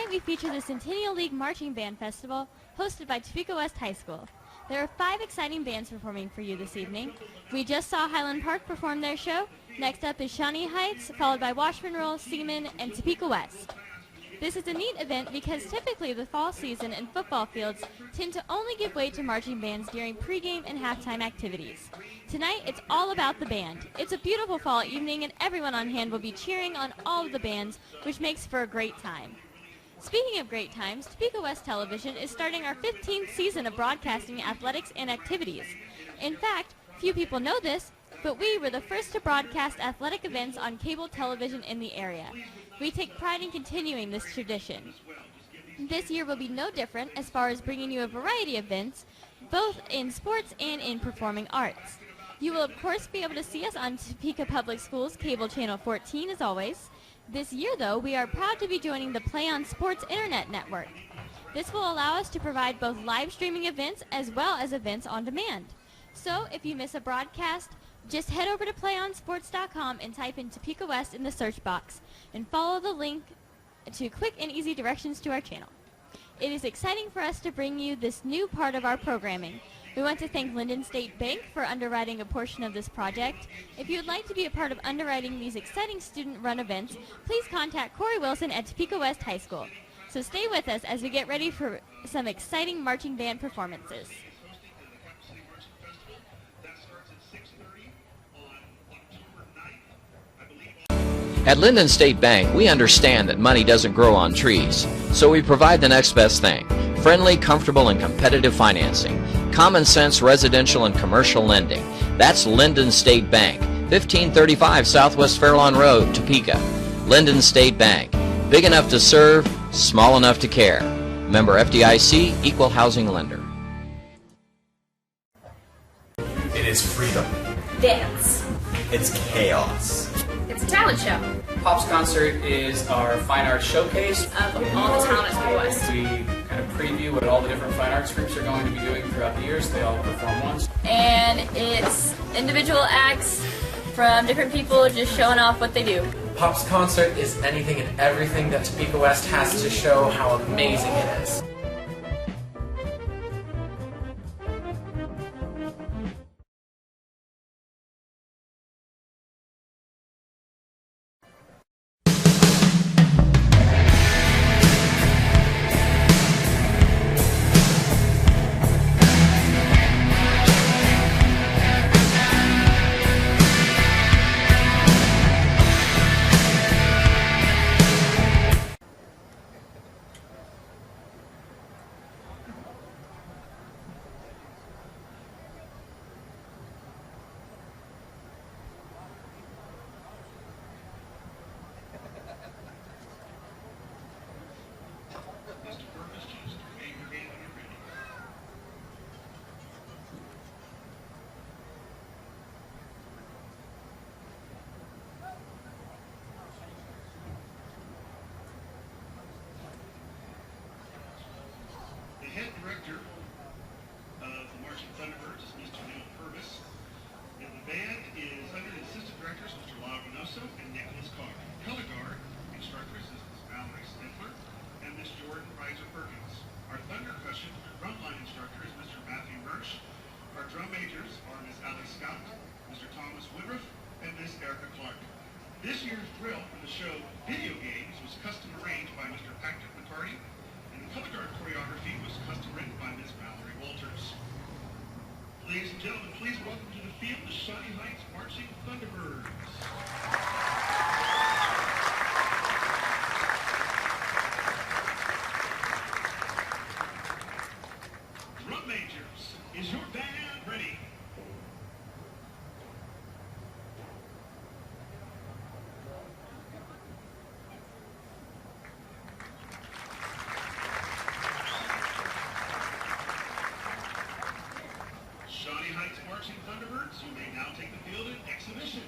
Tonight we feature the Centennial League Marching Band Festival hosted by Topeka West High School. There are 5 exciting bands performing for you this evening. We just saw Highland Park perform their show. Next up is Shawnee Heights, followed by Washburn Rural, Seaman, and Topeka West. This is a neat event because typically the fall season and football fields tend to only give way to marching bands during pregame and halftime activities. Tonight, it's all about the band. It's a beautiful fall evening and everyone on hand will be cheering on all of the bands, which makes for a great time. Speaking of great times, Topeka West Television is starting our 15th season of broadcasting athletics and activities. In fact, few people know this, but we were the first to broadcast athletic events on cable television in the area. We take pride in continuing this tradition. This year will be no different as far as bringing you a variety of events, both in sports and in performing arts. You will of course be able to see us on Topeka Public Schools Cable Channel 14 as always. This year though, we are proud to be joining the Play on Sports Internet Network. This will allow us to provide both live streaming events as well as events on demand. So if you miss a broadcast, just head over to playonsports.com and type in Topeka West in the search box and follow the link to quick and easy directions to our channel. It is exciting for us to bring you this new part of our programming. We want to thank Linden State Bank for underwriting a portion of this project. If you would like to be a part of underwriting these exciting student-run events, please contact Corey Wilson at Topeka West High School. So stay with us as we get ready for some exciting marching band performances. At Linden State Bank, we understand that money doesn't grow on trees, so we provide the next best thing: friendly, comfortable, and competitive financing. Common sense residential and commercial lending. That's Linden State Bank, 1535 Southwest Fairlawn Road, Topeka. Linden State Bank. Big enough to serve, small enough to care. Member FDIC, Equal Housing Lender. It is freedom. Dance. It's chaos. It's a talent show. Pop's concert is our fine arts showcase Of all the talent at Topeka West. We kind of preview what all the different fine arts groups are going to be doing throughout the years. They all perform once. And it's individual acts from different people just showing off what they do. Pop's concert is anything and everything that Topeka West has to show how amazing it is. The head director of the Marching Thunderbirds is Mr. Neil Purvis, and the band is under the assistant directors Mr. Laura Reynoso and Nicholas Carr. Color guard instructors is Ms. Valerie Stifler and Ms. Jordan Reiser-Perkins. Our thunder cushion drumline instructor is Mr. Matthew Hirsch. Our drum majors are Ms. Allie Scott, Mr. Thomas Woodruff, and Ms. Erica Clark. This year's drill for the show Video Games was custom arranged by Mr. Patrick McCarty, and the color guard choreography was custom written by Ms. Mallory Walters. Ladies and gentlemen, please welcome to the field the Shawnee Heights Marching Thunderbirds. Drum majors, is your band ready? Shawnee Heights Marching Thunderbirds, you may now take the field in exhibition.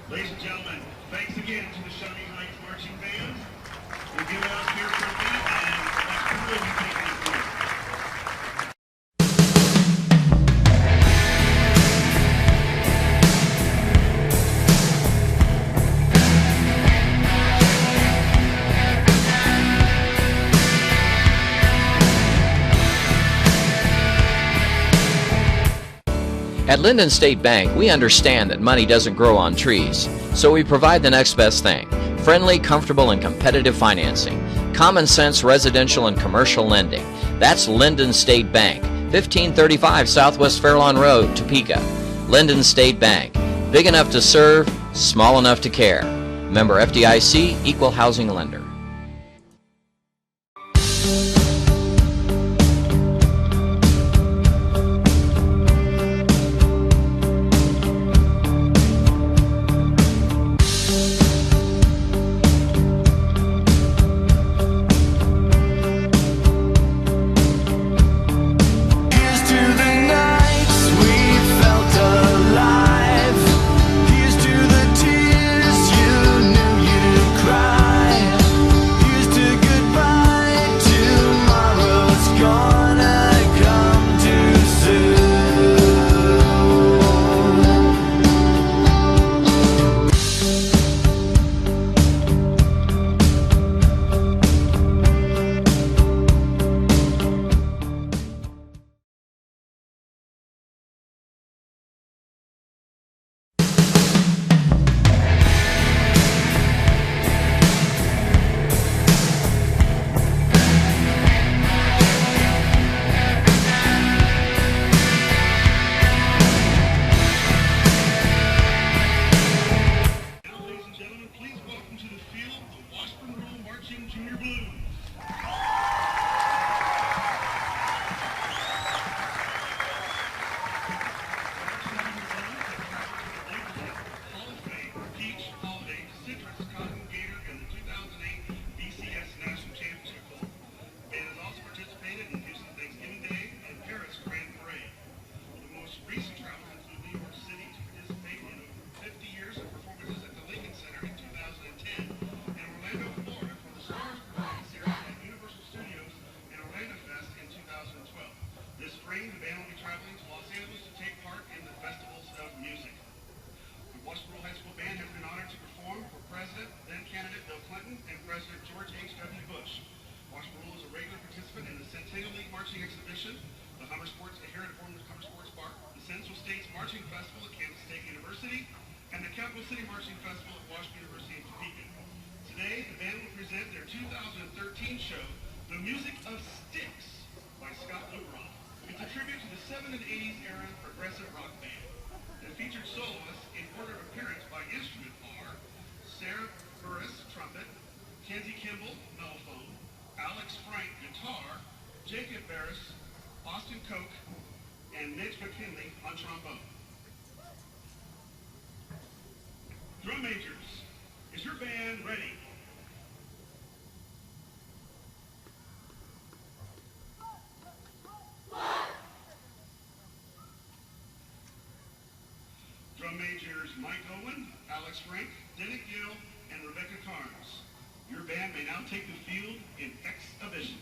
Ladies and gentlemen, thanks again to the Shawnee Heights Marching Band. We'll give it up here for a minute, and that's really taking it forward. At Linden State Bank, we understand that money doesn't grow on trees, so we provide the next best thing: friendly, comfortable, and competitive financing, common sense residential and commercial lending. That's Linden State Bank, 1535 Southwest Fairlawn Road, Topeka. Linden State Bank, big enough to serve, small enough to care. Member FDIC, Equal Housing Lender. H.W. Bush. Washburn is a regular participant in the Centennial League Marching Exhibition, the Hummer Sports, a heritage-formed Hummer Sports Park, the Central States Marching Festival at Kansas State University, and the Capital City Marching Festival at Washington University in Topeka. Today, the band will present their 2013 show, The Music of Sticks, by Scott Luberon. It's a tribute to the 70s and 80s era progressive rock band. The featured soloists in order of appearance by instrument are Sarah Burris, trumpet, Kenzie Kimball, mellophone, Alex Frank, guitar, Jacob Barris, Austin Koch, and Mitch McKinley on trombone. Drum majors, is your band ready? Drum majors Mike Owen, Alex Frank, Dennis Gill, and Rebecca Carnes. Your band may now take the field in exhibition.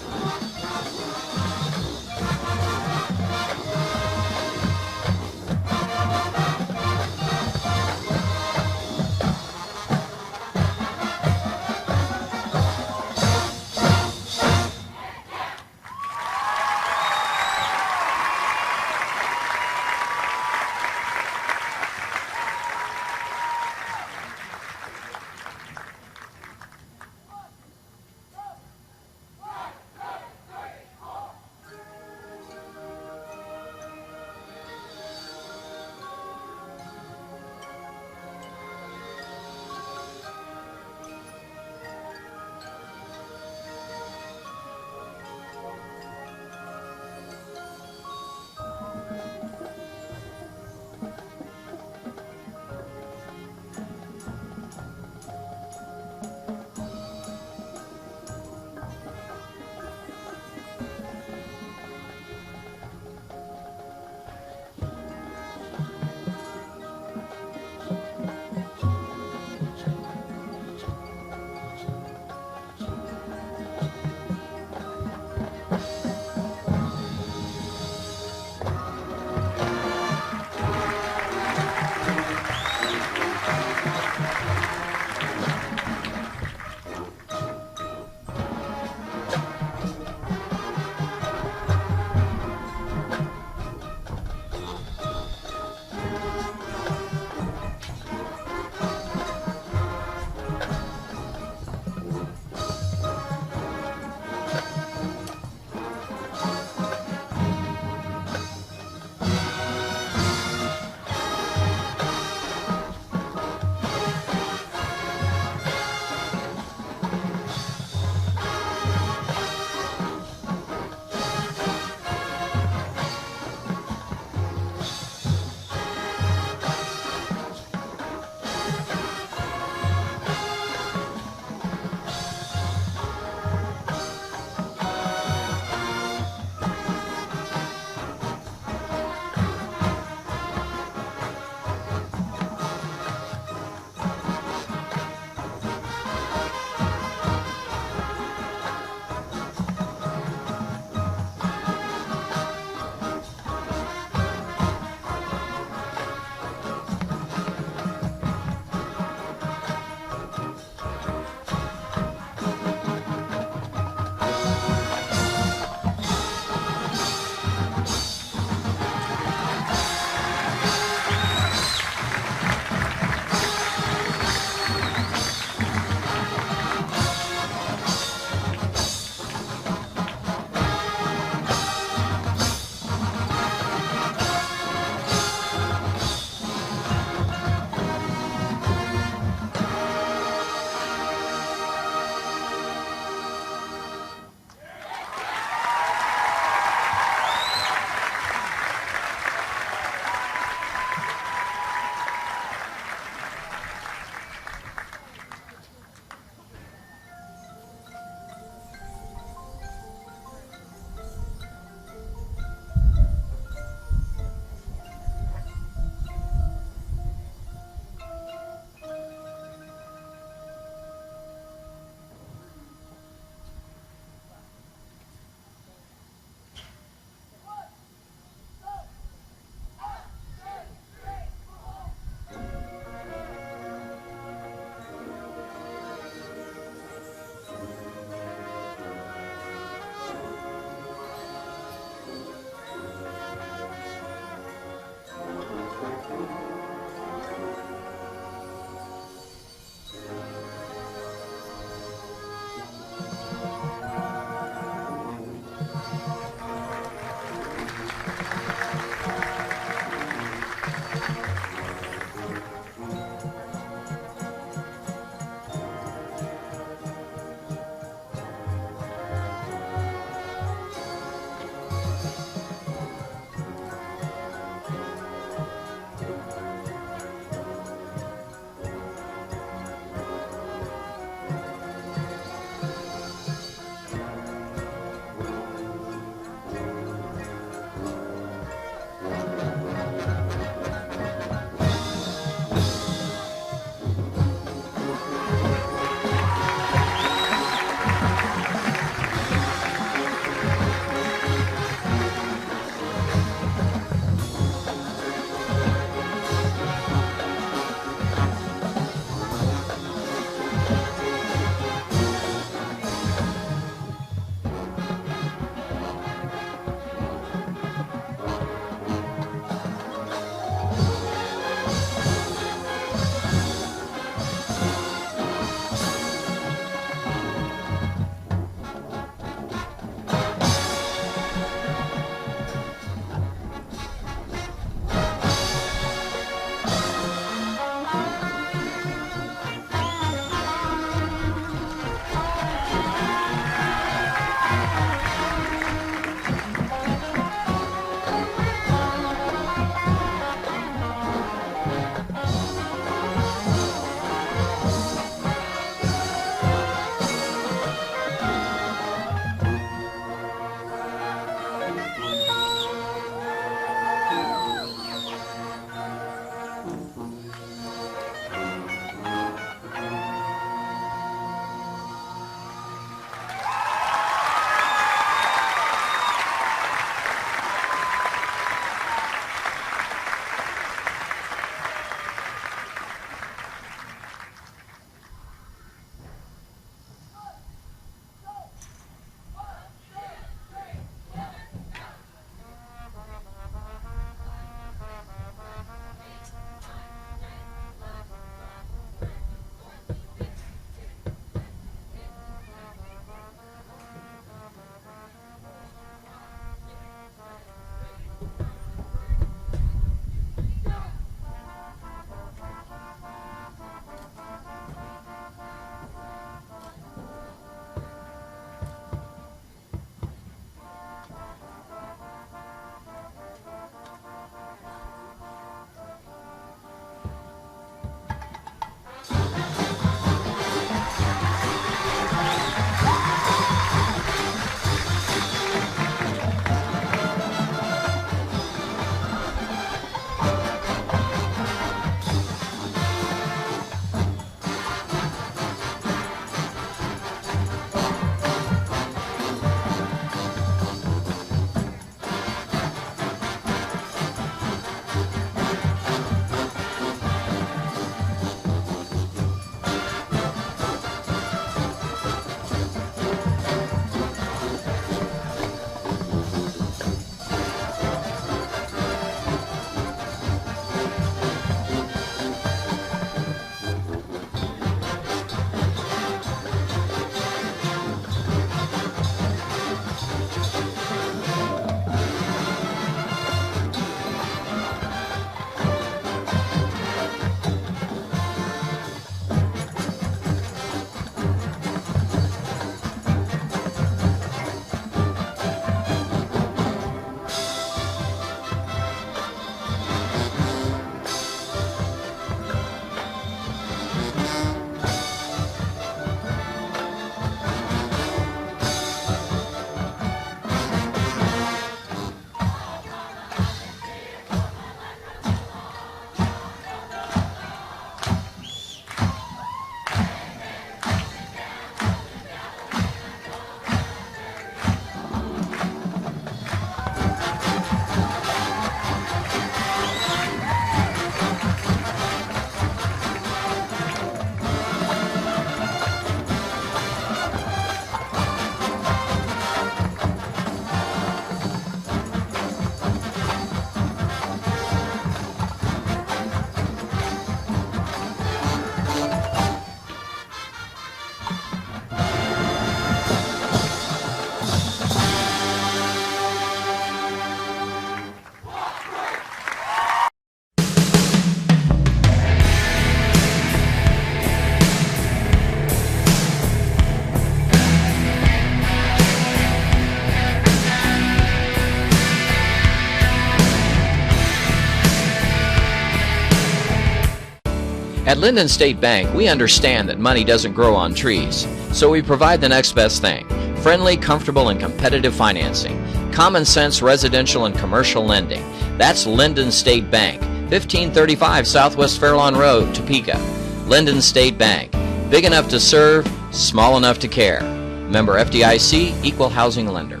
At Linden State Bank, we understand that money doesn't grow on trees, so we provide the next best thing: friendly, comfortable, and competitive financing, common sense residential and commercial lending. That's Linden State Bank, 1535 Southwest Fairlawn Road, Topeka. Linden State Bank, big enough to serve, small enough to care. Member FDIC, Equal Housing Lender.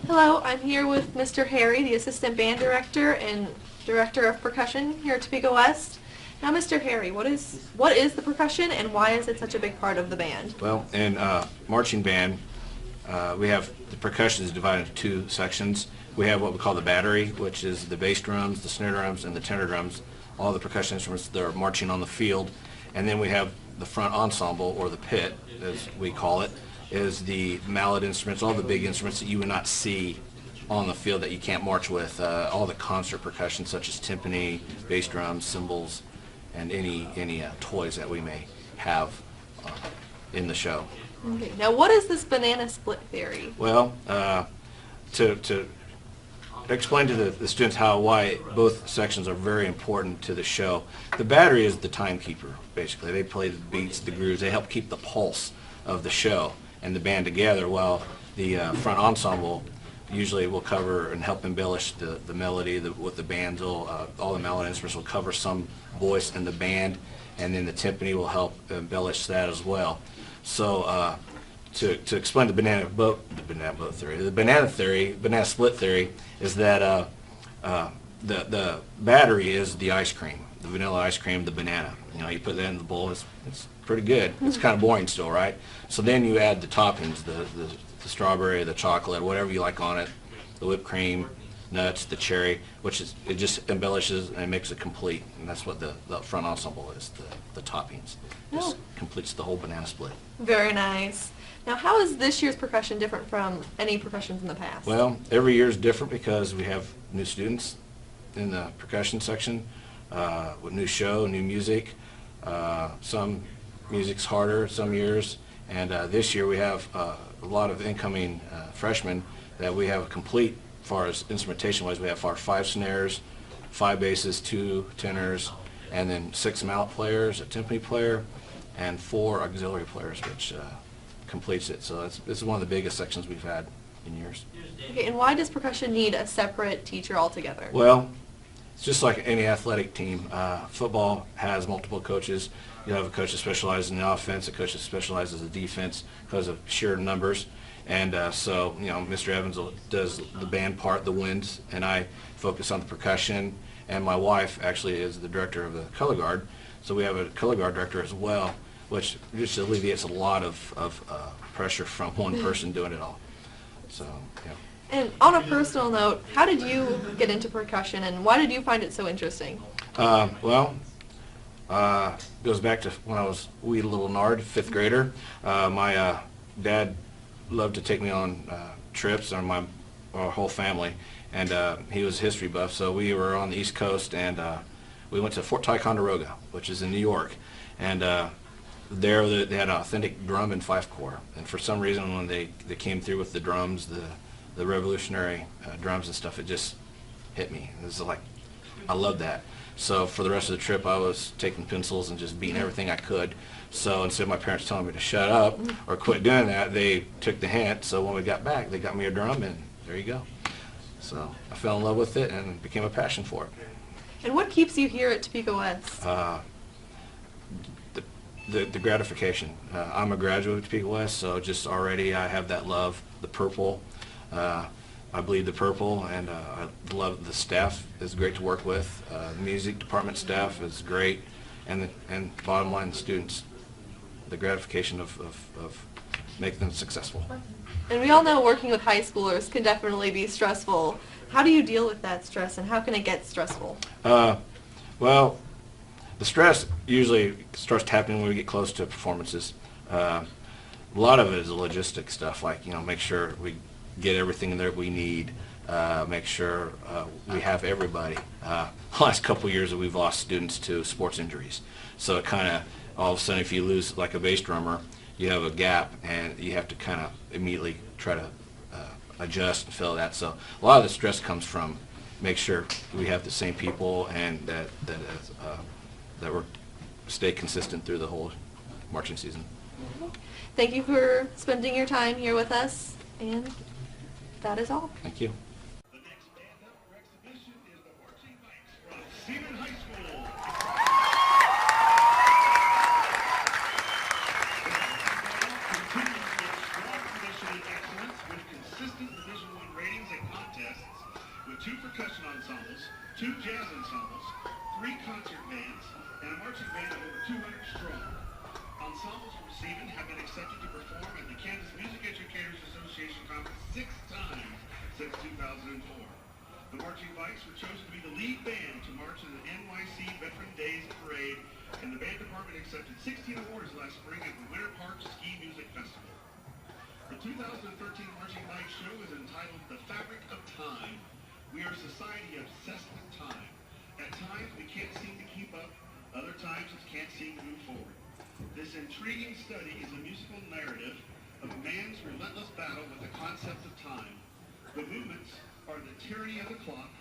Hello, I'm here with Mr. Harry, the Assistant Band Director and Director of Percussion here at Topeka West. Now, Mr. Harry, what is the percussion and why is it such a big part of the band? Well, in marching band, we have the percussion is divided into two sections. We have what we call the battery, which is the bass drums, the snare drums, and the tenor drums, all the percussion instruments that are marching on the field. And then we have the front ensemble, or the pit, as we call it, is the mallet instruments, all the big instruments that you would not see on the field that you can't march with, all the concert percussion such as timpani, bass drums, cymbals, and any toys that we may have in the show. Okay. Now, what is this banana split theory? Well, to explain to the students why both sections are very important to the show, the battery is the timekeeper, basically. They play the beats, the grooves, they help keep the pulse of the show and the band together, while the front ensemble usually will cover and help embellish the melody with the banjo. All the mallet instruments will cover some voice in the band, and then the timpani will help embellish that as well. So to explain the banana split theory is that the battery is the ice cream, the vanilla ice cream, the banana. You know, you put that in the bowl, it's pretty good. It's kind of boring still, right? So then you add the toppings, the strawberry, the chocolate, whatever you like on it, the whipped cream, nuts, the cherry, it just embellishes and makes it complete. And that's what the front ensemble is, the toppings. Just completes the whole banana split. Very nice. Now, how is this year's percussion different from any percussions in the past? Well, every year is different because we have new students in the percussion section, with new show, new music. Some music's harder some years, and this year we have a lot of incoming freshmen that we have complete, as far as instrumentation-wise. We have 5 snares, 5 basses, 2 tenors, and then 6 mallet players, a timpani player, and 4 auxiliary players, which completes it. So this is one of the biggest sections we've had in years. Okay, and why does percussion need a separate teacher altogether? Well, it's just like any athletic team. Football has multiple coaches. You have a coach that specializes in the offense, a coach that specializes in the defense because of sheer numbers. And so, you know, Mr. Evans does the band part, the winds, and I focus on the percussion. And my wife actually is the director of the color guard. So we have a color guard director as well, which just alleviates a lot of pressure from one person doing it all. So, yeah. And on a personal note, how did you get into percussion and why did you find it so interesting? Goes back to when I was a wee little nard, 5th grader. My dad loved to take me on trips, or our whole family, and he was a history buff, so we were on the East Coast, and we went to Fort Ticonderoga, which is in New York, and there they had an authentic drum and fife corps, and for some reason when they came through with the drums, the revolutionary drums and stuff, it just hit me. It was like, I love that. So for the rest of the trip, I was taking pencils and just beating everything I could. So instead of my parents telling me to shut up or quit doing that, they took the hint. So when we got back, they got me a drum, and there you go. So I fell in love with it and became a passion for it. And what keeps you here at Topeka West? The gratification. I'm a graduate of Topeka West, so just already I have that love. The purple. I bleed the purple, and I love the staff. It's great to work with. The music department staff is great, and bottom line, the students. The gratification of making them successful. And we all know working with high schoolers can definitely be stressful. How do you deal with that stress, and how can it get stressful? Well, the stress usually starts happening when we get close to performances. A lot of it is logistic stuff, like, you know, make sure we get everything that we need, make sure we have everybody. The last couple of years we've lost students to sports injuries, so it kind of, all of a sudden, if you lose like a bass drummer, you have a gap, and you have to kind of immediately try to adjust and fill that. So a lot of the stress comes from make sure we have the same people and that we're stay consistent through the whole marching season. Thank you for spending your time here with us, and that is all. Thank you. The next band up for exhibition is the Marching Bikes from Seaman High School. Continuing its strong tradition and excellence with consistent Division I ratings and contests, with 2 percussion ensembles, 2 jazz ensembles, 3 concert bands, and a marching band of over 200 strong. Ensembles from Seaman have been accepted to perform at the Kansas Music Educators Association Conference 6 times since 2004. The Marching Bikes were chosen to be the lead band to march in the NYC Veteran Days Parade, and the band department accepted 16 awards last spring at the Winter Park Ski Music Festival. The 2013 Marching Bikes show is entitled The Fabric of Time. We are a society obsessed with time. At times we can't seem to keep up, other times it can't seem to move forward. This intriguing study is a musical narrative of a man's relentless battle with the concept of time. The movements are The Tyranny of the Clock,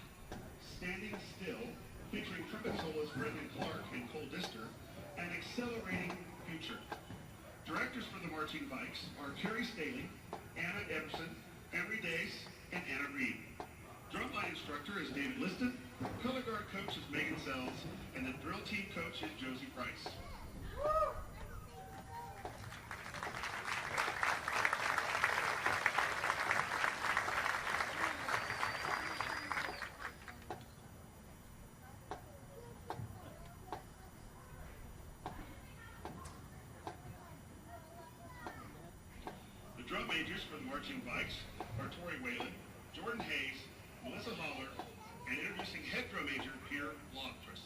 Standing Still, featuring trumpet soloist Brendan Clark and Cole Dister, and Accelerating Future. Directors for the Marching Bikes are Carrie Staley, Anna Epperson, Emery Dace, and Anna Reed. Drumline instructor is David Liston, color guard coach is Megan Sells, and the drill team coach is Josie Price. The drum majors for the Marching Bikes are Tori Whalen, Jordan Hayes, Melissa Holler, and introducing head drum major Peter Loftress.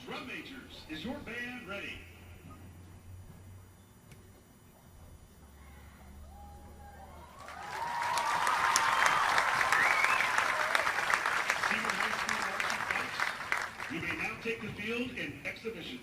Drum majors, is your band ready? Senior high school marching bikes, you may now take the field in exhibition.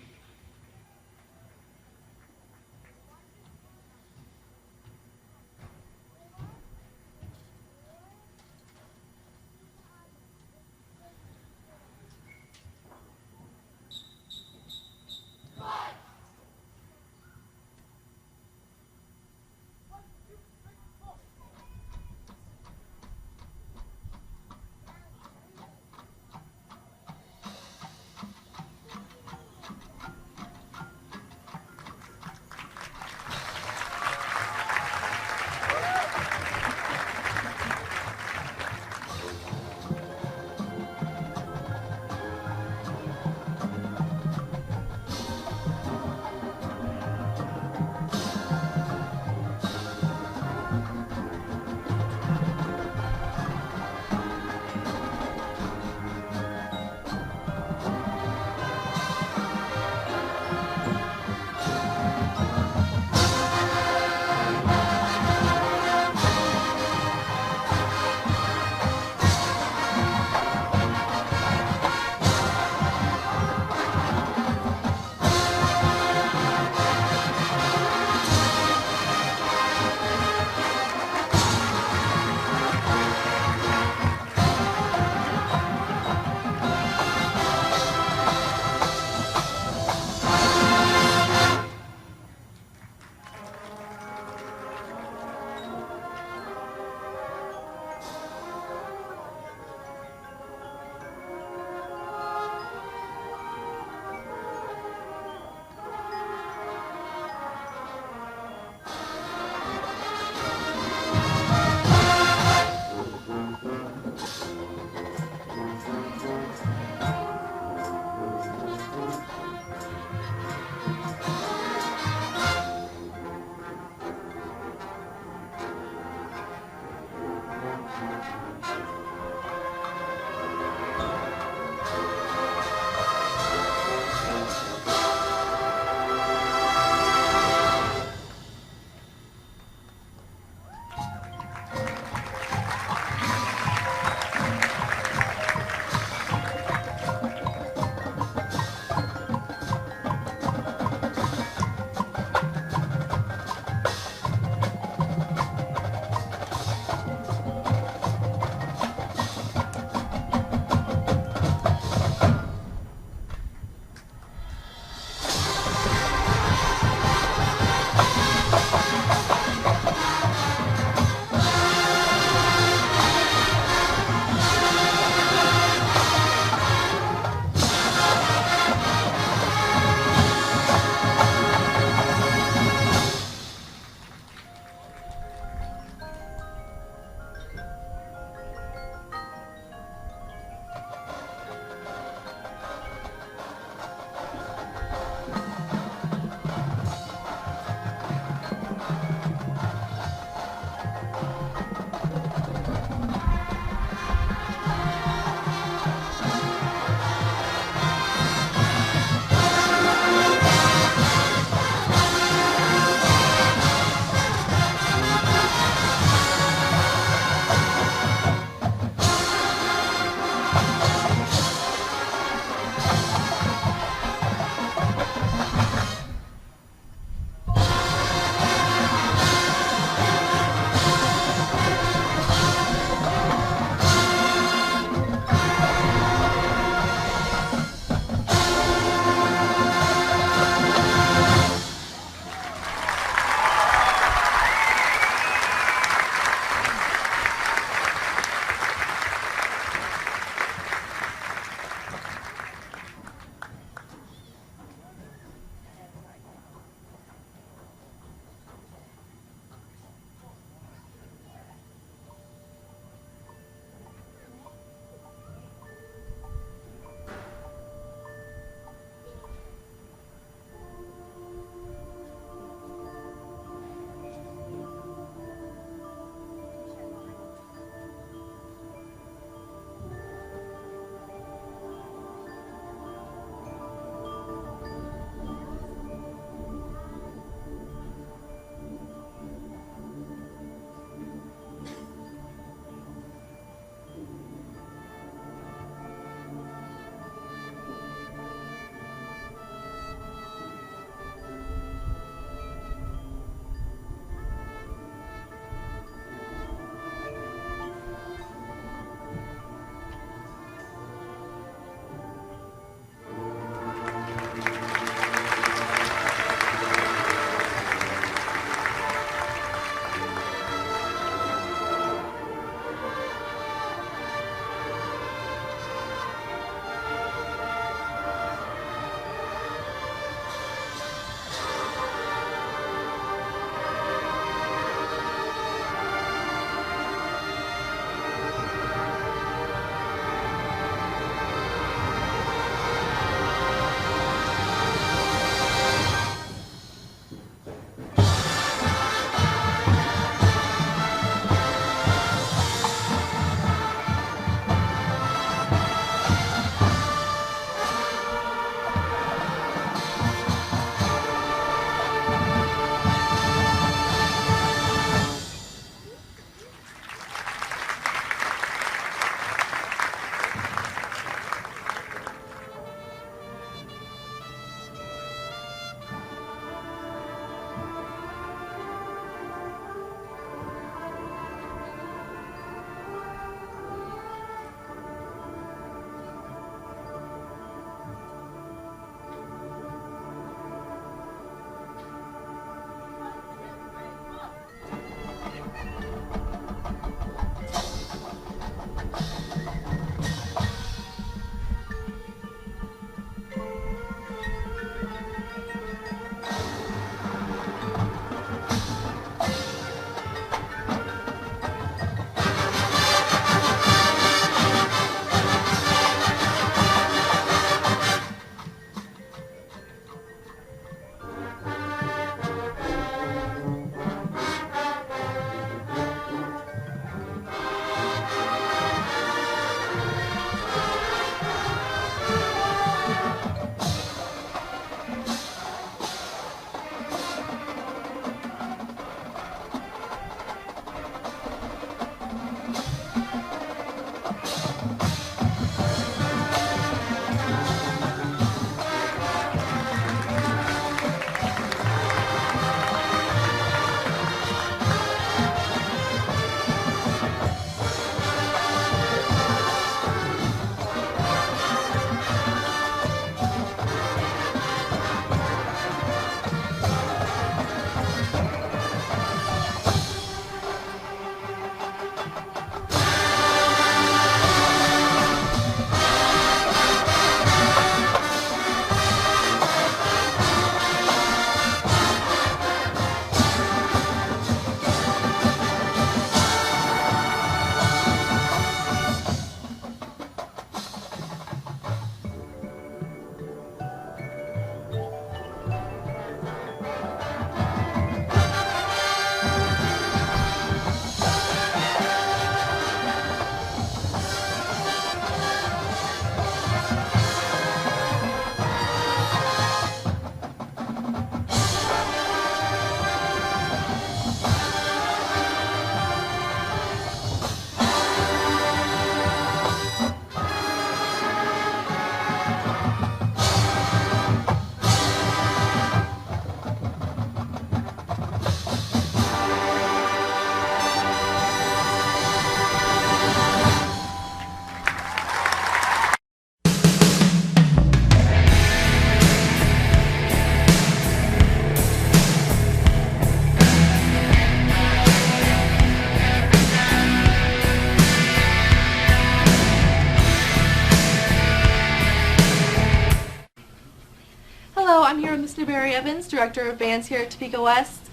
I'm here with Mr. Barry Evans, Director of Bands here at Topeka West.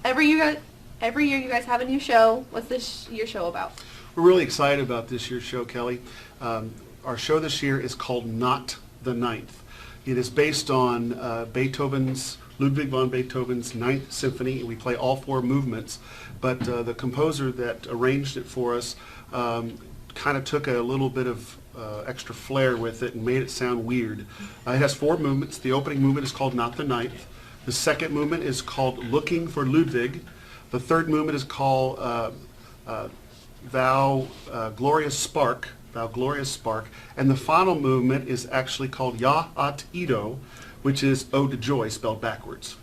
Every year you guys have a new show. What's this year's show about? We're really excited about this year's show, Kelly. Our show this year is called Not the Ninth. It is based on Ludwig van Beethoven's Ninth Symphony. We play all four movements, but the composer that arranged it for us kind of took a little bit of extra flair with it and made it sound weird. It has four movements. The opening movement is called Not the Ninth. The second movement is called Looking for Ludwig. The third movement is called Thou Glorious Spark, and the final movement is actually called Ya at Ido, which is Ode to Joy spelled backwards.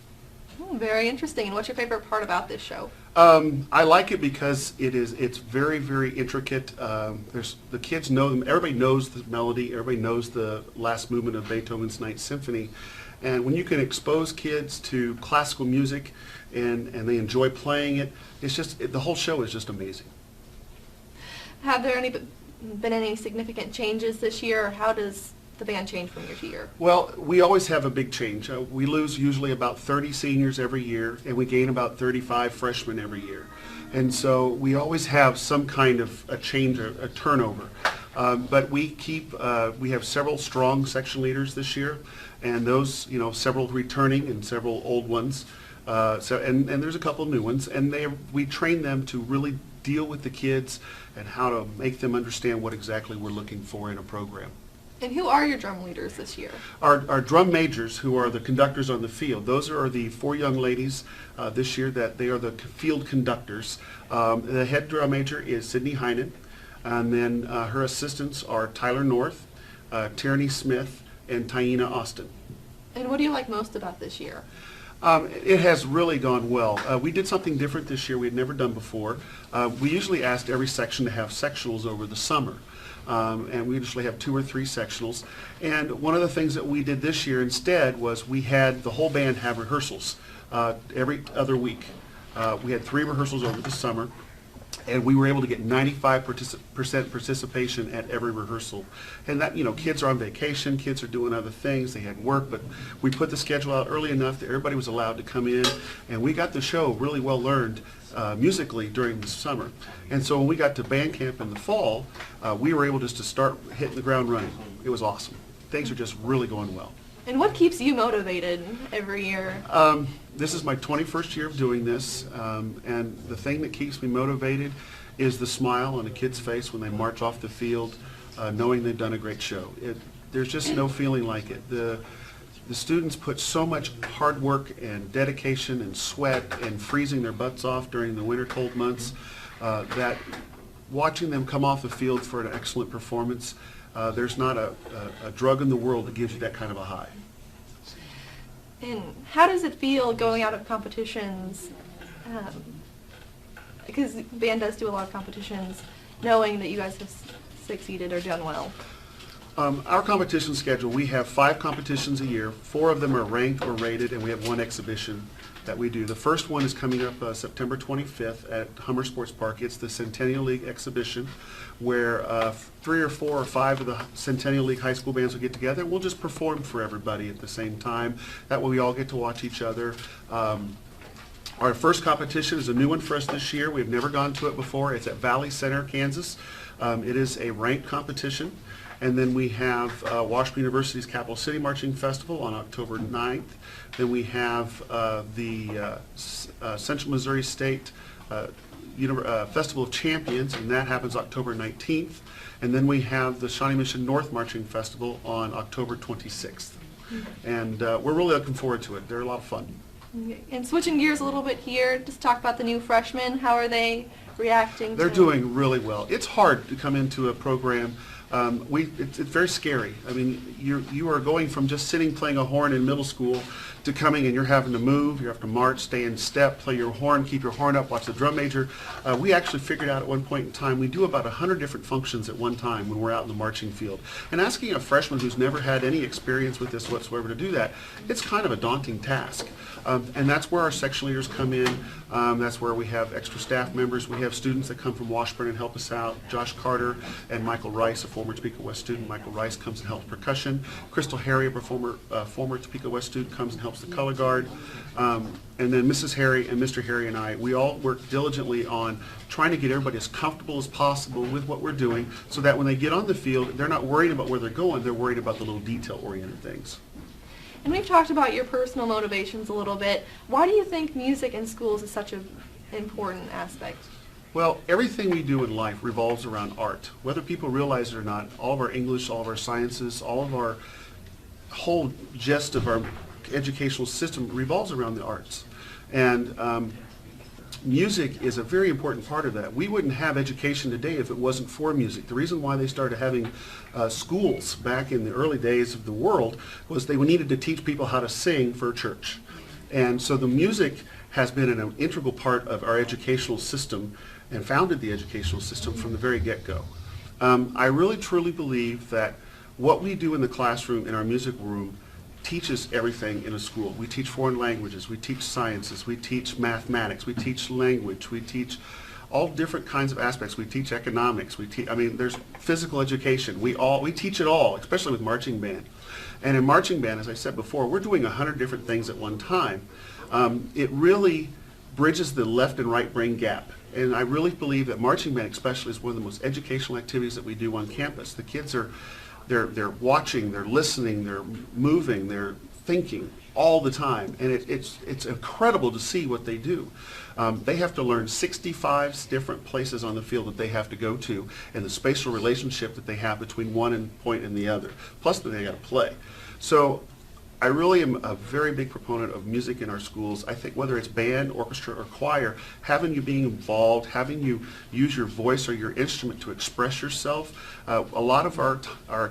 Very interesting. And what's your favorite part about this show? I like it because it's very, very intricate. The kids know them. Everybody knows the melody. Everybody knows the last movement of Beethoven's Ninth Symphony. And when you can expose kids to classical music and they enjoy playing it, the whole show is just amazing. Have there been any significant changes this year, or how does the band change from year to year? Well, we always have a big change. We lose usually about 30 seniors every year, and we gain about 35 freshmen every year. And so we always have some kind of a change, a turnover. But we have several strong section leaders this year, and those, several returning and several old ones. And there's a couple new ones, and we train them to really deal with the kids and how to make them understand what exactly we're looking for in a program. And who are your drum leaders this year? Our drum majors, who are the conductors on the field. Those are the four young ladies this year that they are the field conductors. The head drum major is Sydney Heinen, and then her assistants are Tyler North, Tierney Smith, and Taina Austin. And what do you like most about this year? It has really gone well. We did something different this year we had never done before. We usually asked every section to have sectionals over the summer. And we usually have 2 or 3 sectionals. And one of the things that we did this year instead was we had the whole band have rehearsals every other week. We had 3 rehearsals over the summer, and we were able to get 95% participation at every rehearsal. And that, kids are on vacation, kids are doing other things, they had work, but we put the schedule out early enough that everybody was allowed to come in, and we got the show really well learned musically during the summer. And so when we got to band camp in the fall, we were able just to start hitting the ground running. It was awesome. Things are just really going well. And what keeps you motivated every year? This is my 21st year of doing this, and the thing that keeps me motivated is the smile on a kid's face when they march off the field, knowing they've done a great show. There's just no feeling like it. The students put so much hard work and dedication and sweat and freezing their butts off during the winter cold months that watching them come off the field for an excellent performance, there's not a drug in the world that gives you that kind of a high. And how does it feel going out of competitions? Because the band does do a lot of competitions, knowing that you guys have succeeded or done well. Our competition schedule, we have 5 competitions a year. 4 of them are ranked or rated, and we have 1 exhibition that we do. The first one is coming up September 25th at Hummer Sports Park. It's the Centennial League exhibition, where 3 or 4 or 5 of the Centennial League high school bands will get together. We'll just perform for everybody at the same time. That way we all get to watch each other. Our first competition is a new one for us this year. We've never gone to it before. It's at Valley Center, Kansas. It is a ranked competition. And then we have Washburn University's Capital City Marching Festival on October 9th. Then we have the Central Missouri State Festival of Champions, and that happens October 19th. And then we have the Shawnee Mission North Marching Festival on October 26th. And we're really looking forward to it. They're a lot of fun. And switching gears a little bit here, just talk about the new freshmen. How are they reacting? They're doing really well. It's hard to come into a program. It's very scary. I mean, you are going from just sitting playing a horn in middle school to coming and you're having to move, you have to march, stay in step, play your horn, keep your horn up, watch the drum major. We actually figured out at one point in time we do about 100 different functions at one time when we're out in the marching field. And asking a freshman who's never had any experience with this whatsoever to do that, it's kind of a daunting task. And that's where our section leaders come in. That's where we have extra staff members. We have students that come from Washburn and help us out. Josh Carter and Michael Rice, a former Topeka West student, Michael Rice, comes and helps percussion. Crystal Harry, a former Topeka West student, comes and helps the color guard. And then Mrs. Harry and Mr. Harry and I, we all work diligently on trying to get everybody as comfortable as possible with what we're doing so that when they get on the field, they're not worried about where they're going, they're worried about the little detail-oriented things. And we've talked about your personal motivations a little bit. Why do you think music in schools is such an important aspect? Well, everything we do in life revolves around art. Whether people realize it or not, all of our English, all of our sciences, all of our whole gist of our educational system revolves around the arts. And music is a very important part of that. We wouldn't have education today if it wasn't for music. The reason why they started having schools back in the early days of the world was they needed to teach people how to sing for a church. And so the music has been an integral part of our educational system and founded the educational system from the very get-go. I really truly believe that what we do in the classroom, in our music room, teaches everything in a school. We teach foreign languages, we teach sciences, we teach mathematics, we teach language, we teach all different kinds of aspects. We teach economics, I mean, there's physical education. We teach it all, especially with marching band. And in marching band, as I said before, we're doing 100 different things at one time. It really bridges the left and right brain gap. And I really believe that marching band especially is one of the most educational activities that we do on campus. The kids they're watching, they're listening, they're moving, they're thinking all the time. And it's incredible to see what they do. They have to learn 65 different places on the field that they have to go to and the spatial relationship that they have between one point and the other. Plus they got to play. So I really am a very big proponent of music in our schools. I think whether it's band, orchestra, or choir, having you being involved, having you use your voice or your instrument to express yourself, a lot of our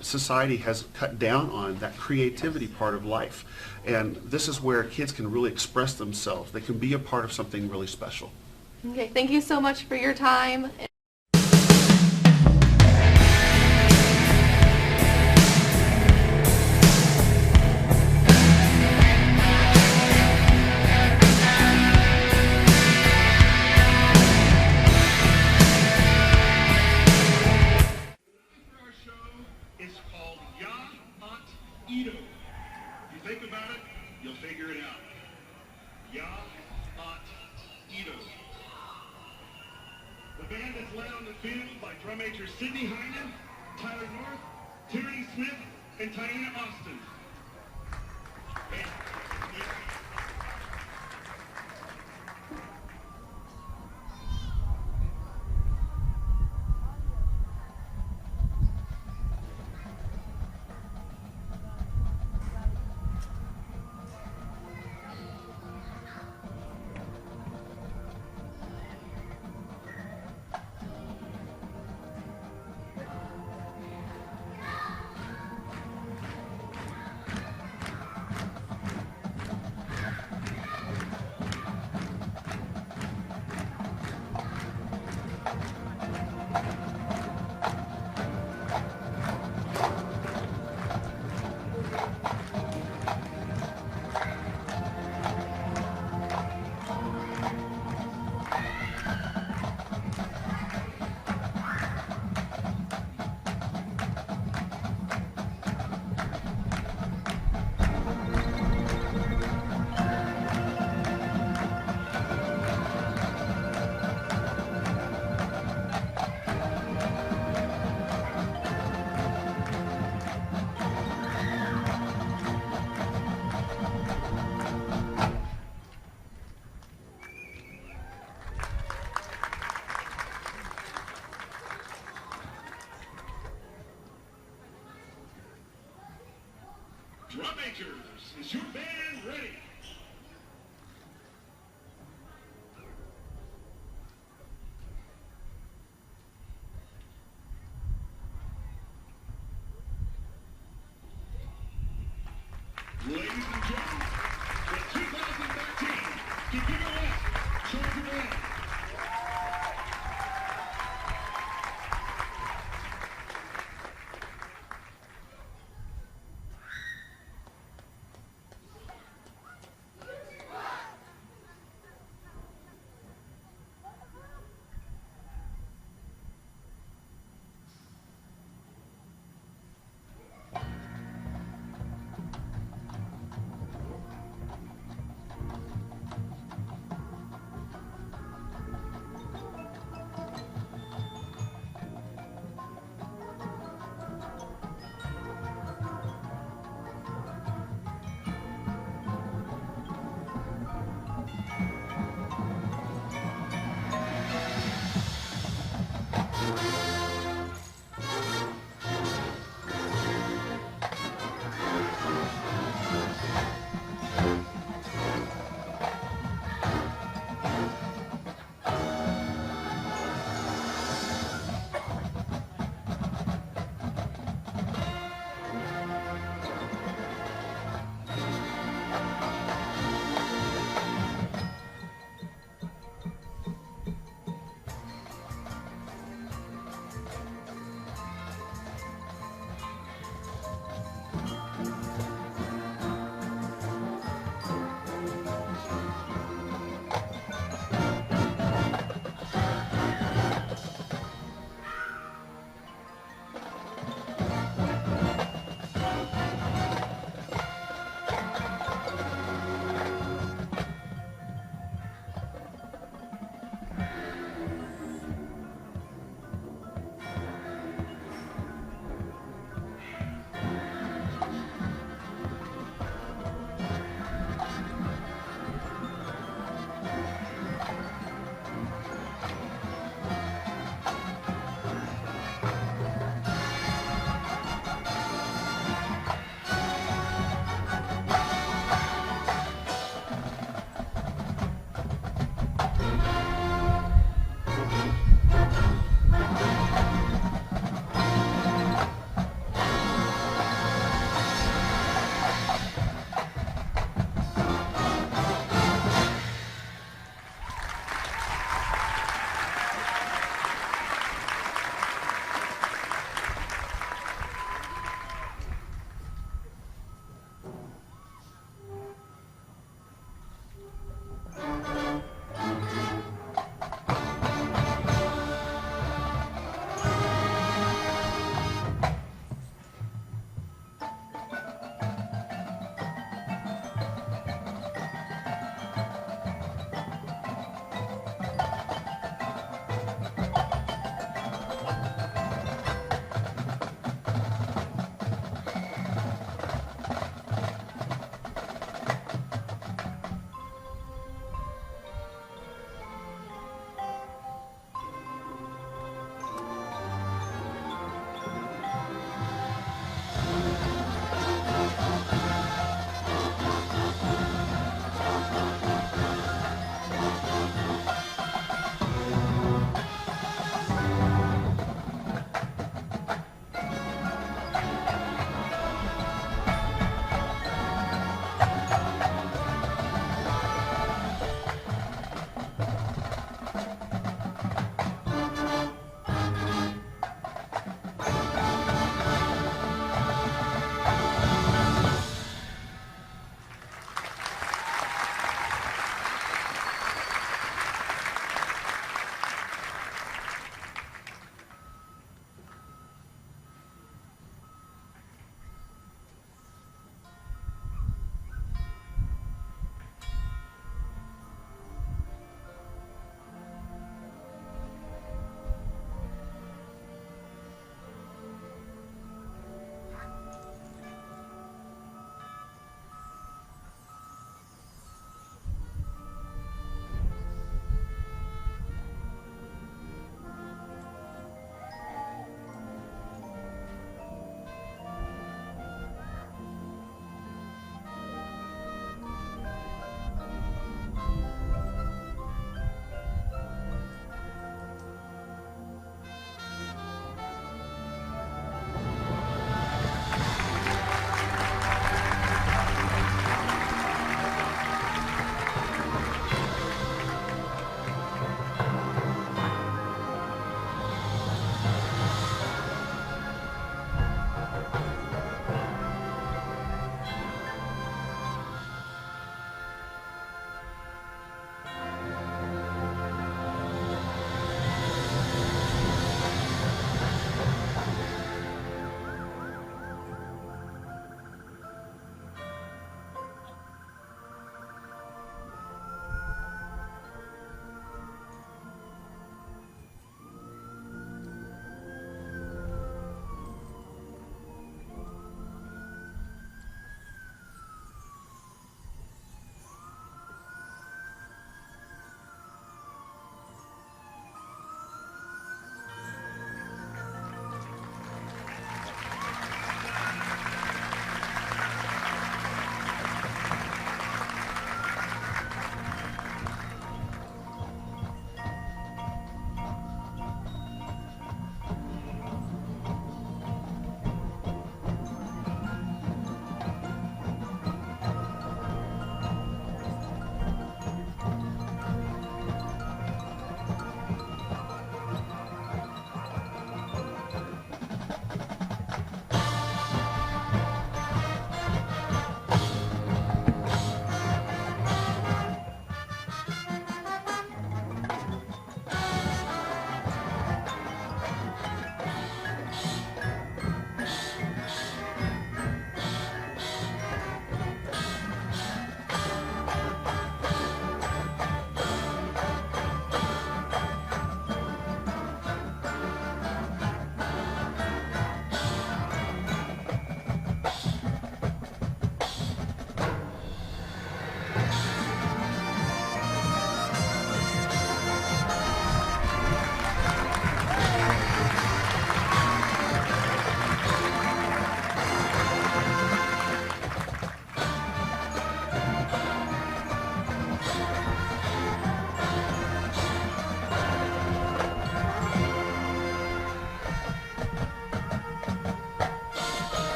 society has cut down on that creativity part of life. And this is where kids can really express themselves. They can be a part of something really special. Okay, thank you so much for your time. Think about it, you'll figure it out. Ya-at-ido. The band is led on the field by drum major Sidney Hyman, Tyler North, Tierney Smith, and Tiana Austin. Drum majors, is your band ready? Ladies and gentlemen,